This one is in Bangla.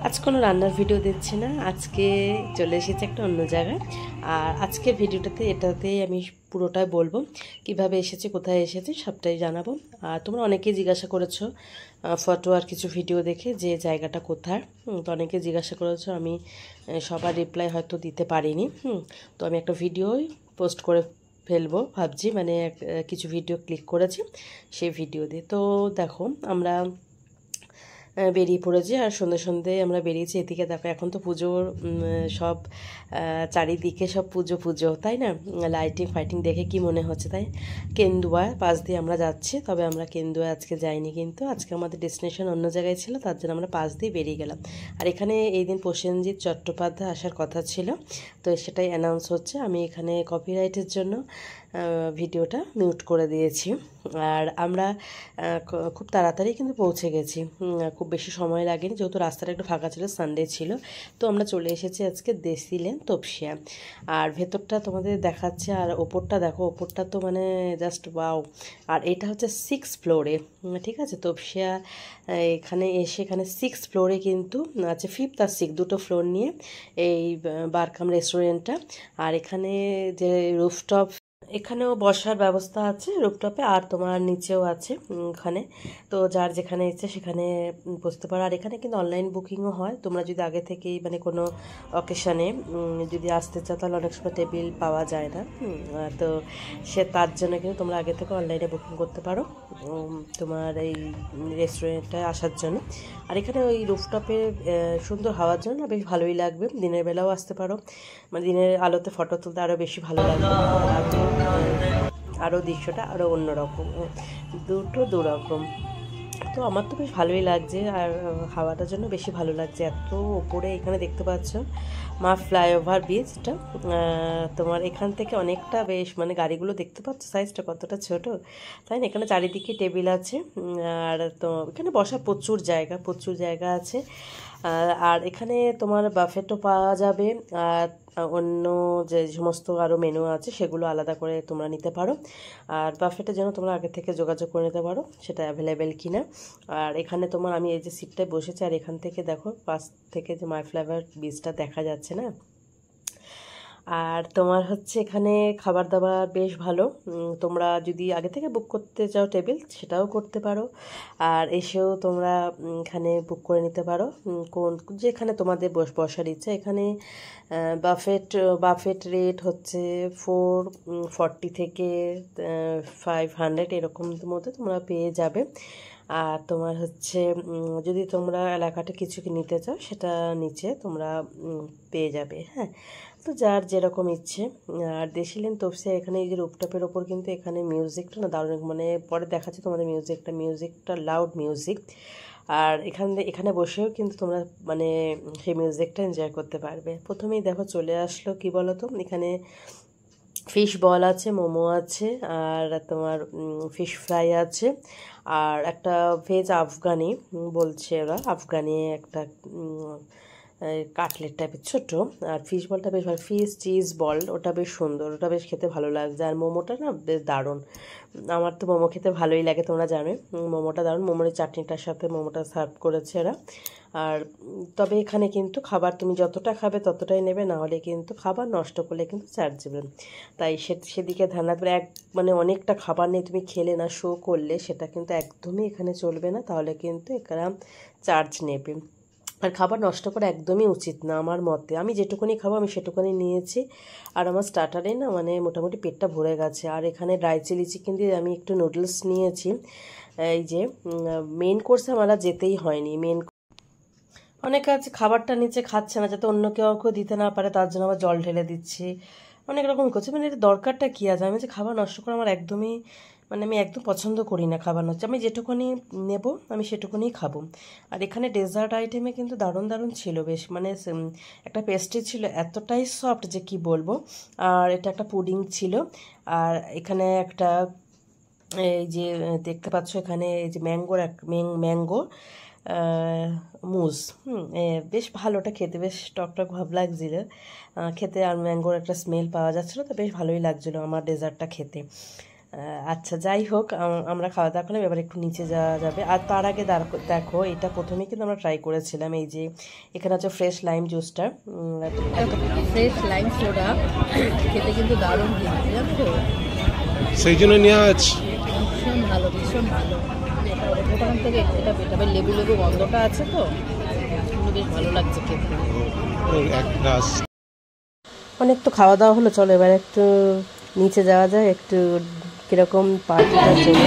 আজ কোনো রান্নার ভিডিও দিচ্ছি না, আজকে চলে এসেছি একটা অন্য জায়গায়। আর আজকে ভিডিওটাতে এটাতেই আমি পুরোটাই বলবো, কিভাবে এসেছি, কোথায় এসেছি, সবটাই জানাবো। আর তোমরা অনেকেই জিজ্ঞাসা করেছো ফটো আর কিছু ভিডিও দেখে যে জায়গাটা কোথায়। তো অনেকে জিজ্ঞাসা করেছো, আমি সবার রিপ্লাই হয়তো দিতে পারিনি। তো আমি একটা ভিডিওই পোস্ট করে ফেলবো ভাবছি, মানে কিছু ভিডিও ক্লিক করেছি সেই ভিডিও দিয়ে। তো দেখো, আমরা বেরিয়ে পড়েছি আর সন্ধ্যে সন্ধ্যে আমরা বেরিয়েছি। এদিকে দেখো, এখন তো পুজোর সব চারিদিকে সব পুজো পুজো, তাই না? লাইটিং ফাইটিং দেখে কি মনে হচ্ছে, তাই? কেন্দুয়া পাশ দিয়ে আমরা যাচ্ছি, তবে আমরা কেন্দুয়া আজকে যাইনি, কিন্তু আজকে আমাদের ডেস্টিনেশন অন্য জায়গায় ছিল, তার জন্য আমরা পাশ দিয়ে বেরিয়ে গেলাম। আর এখানে এই দিন প্রসেনজিৎ চট্টোপাধ্যায় আসার কথা ছিল, তো সেটাই অ্যানাউন্স হচ্ছে। আমি এখানে কপিরাইটের জন্য ভিডিওটা মিউট করে দিয়েছি। আর আমরা খুব তাড়াতাড়ি কিন্তু পৌঁছে গেছি, খুব বেশি সময় লাগেনি, যেহেতু রাস্তাটা একটু ফাঁকা ছিল, সানডে ছিল। তো আমরা চলে এসেছি আজকে দেশি লেন তপসিয়া। আর ভেতরটা তোমাদের দেখাচ্ছে, আর ওপরটা দেখো, ওপরটা তো মানে জাস্ট ওয়াও। আর এটা হচ্ছে 6 ফ্লোরে, ঠিক আছে? তপসিয়া এখানে এসে, এখানে 6 ফ্লোরে কিন্তু আছে, 5th আর 6 দুটো ফ্লোর নিয়ে এই বারকাম রেস্টুরেন্টটা। আর এখানে যে রুফটপ, এখানেও বসার ব্যবস্থা আছে রুফটপে, আর তোমার নিচেও আছে ওখানে। তো যার যেখানে ইচ্ছে সেখানে বসতে পারো। আর এখানে কিন্তু অনলাইন বুকিংও হয়, তোমরা যদি আগে থেকেই মানে কোনো অকেশানে যদি আসতে চাও, তাহলে অনেক সময় টেবিল পাওয়া যায় না। তো সে তার জন্য কিন্তু তোমরা আগে থেকে অনলাইনে বুকিং করতে পারো তোমার এই রেস্টুরেন্টে আসার জন্য। আর এখানে ওই রুফটপে সুন্দর হাওয়ার জন্য বেশ ভালোই লাগবে, দিনের বেলাও আসতে পারো, মানে দিনের আলোতে ফটো তুলতে আরও বেশি ভালো লাগবে। আরও দৃশ্যটা আরও অন্যরকম, দুটো দুরকম। তো আমার তো বেশ ভালোই লাগছে, আর হাওয়াটার জন্য বেশি ভালো লাগছে। এত ওপরে এখানে দেখতে পাচ্ছ মা ফ্লাইওভার ব্রিজটা, তোমার এখান থেকে অনেকটা বেশ, মানে গাড়িগুলো দেখতে পাচ্ছ সাইজটা কতটা ছোট, তাই না? এখানে চারিদিকে টেবিল আছে, আর তো এখানে বসার প্রচুর জায়গা আছে। আর এখানে তোমার বাফেটও পাওয়া যাবে, আর অন্য যে সমস্ত আরও মেনু আছে সেগুলো আলাদা করে তোমরা নিতে পারো। আর বাফেটের জন্য তোমরা আগে থেকে যোগাযোগ করে নিতে পারো সেটা অ্যাভেলেবেল কিনা। আর এখানে তোমার, আমি এই যে সিটটায় বসেছি, আর এখান থেকে দেখো পাশ থেকে যে মাই ফ্লাইওভার ব্রিজটা দেখা যাচ্ছে না। আর তোমার হচ্ছে এখানে খাবার দাবার বেশ ভালো, তোমরা যদি আগে থেকে বুক করতে চাও টেবিল, সেটাও করতে পারো। আর এসেও তোমরা এখানে বুক করে নিতে পারো কোন যেখানে তোমাদের বসার ইচ্ছা। এখানে বাফেট রেট হচ্ছে 440 থেকে 500 এরকম মধ্যে তোমরা পেয়ে যাবে। আর তোমার হচ্ছে যদি তোমরা এলাকাটা কিছু নিতে চাও, সেটা নিচে তোমরা পেয়ে যাবে। হ্যাঁ, তো যার যেরকম ইচ্ছে। আর দেশিলেন তপসিয়া এখানে এই যে রুফটপের ওপর কিন্তু এখানে মিউজিকটা না দারুণ, মানে পরে দেখাচ্ছে তোমাদের মিউজিকটা লাউড মিউজিক। আর এখানে বসেও কিন্তু তোমরা মানে সেই মিউজিকটা এনজয় করতে পারবে। প্রথমেই দেখো চলে আসলো কি বলো তো, এখানে ফিশ বল আছে, মোমো আছে, আর তোমার ফিশ ফ্রাই আছে, আর একটা ভেজ আফগানি বলছে ওরা, আফগানি একটা কাটলেট টাইপের ছোট। আর ফিশ বলটা বেশ ভালো, ফিশ চিজ বল, ওটা বেশ সুন্দর, ওটা বেশ খেতে ভালো লাগছে। আর মোমোটা না বেশ দারুণ, আমার তো মোমো খেতে ভালোই লাগে, তোমরা জানো মোমোটা দারুণ। মোমোর চাটনিটার সাথে মোমোটা সার্ভ করেছে এরা। আর তবে এখানে কিন্তু খাবার তুমি যতটা খাবে ততটাই নেবে, না হলে কিন্তু খাবার নষ্ট করলে কিন্তু চার্জ দেবে। তাই সেদিকে ধ্যান রাখবে। মানে অনেকটা খাবার নিয়ে তুমি খেলে না, শো করলে সেটা কিন্তু একদমই এখানে চলবে না, তাহলে কিন্তু এখানে চার্জ নেবে। আর খাবার নষ্ট করা একদমই উচিত না আমার মতে। আমি যেটুকুনি খাবো আমি সেটুকুনি নিয়েছি, আর আমার স্টার্টারে না মানে মোটামুটি পেটটা ভরে গেছে। আর এখানে ড্রাই চিলি চিকেন দিয়ে আমি একটু নুডলস নিয়েছি। এই যে মেন কোর্সে আমার যেতেই হয়নি। অনেকে আছে খাবারটা নিচে খাচ্ছে না, যাতে অন্য কেউ দিতে না পারে, তার জন্য আবার জল ঢেলে দিচ্ছি, অনেক রকম করছে। মানে এটা দরকারটা কী আছে? আমি যে খাবার নষ্ট করা আমার একদমই, মানে আমি একদম পছন্দ করি না খাবার নষ্ট। আমি যেটুকুনি নেব আমি সেটুকুনিই খাবো। আর এখানে ডেজার্ট আইটেমে কিন্তু দারুণ দারুণ ছিল বেশ, মানে একটা পেস্ট্রি ছিল এতটাই সফট যে কি বলবো। আর এটা একটা পুডিং ছিল। আর এখানে একটা এই যে দেখতে পাচ্ছ, এখানে এই যে ম্যাঙ্গো মুজ, বেশ ভালোটা খেতে, বেশ টকটক ভাব লাগছিল খেতে। আর ম্যাঙ্গোর একটা স্মেল পাওয়া যাচ্ছিলো, তো বেশ ভালোই লাগছিলো আমার ডেজার্টটা খেতে। আচ্ছা যাই হোক, আমরা খাওয়া দাওয়া করলাম, এবার একটু নিচে যাওয়া যাবে। আর তার আগে দেখো, এটা প্রথমে কিন্তু আমরা ট্রাই করেছিলাম, এই যে এখানে হচ্ছে ফ্রেশ লাইম জুসটা, ফ্রেশ লাইম সোডা খেতে কিন্তু দারুণ, কিন্তু জানো তো, সেই জন্য নিয়ে আজ ভীষণ ভালো, ভীষণ ভালো। এটা দোকান থেকে এটা বেটাবে, লেবু লেবু গন্ধটা আছে তো, বেশ ভালো লাগছে খেতে। এক গ্লাস। অনেক তো খাওয়া দাওয়া হলো, চলো এবার একটু নিচে যাওয়া যায়, একটু কিরকম পার্টিটার জন্য।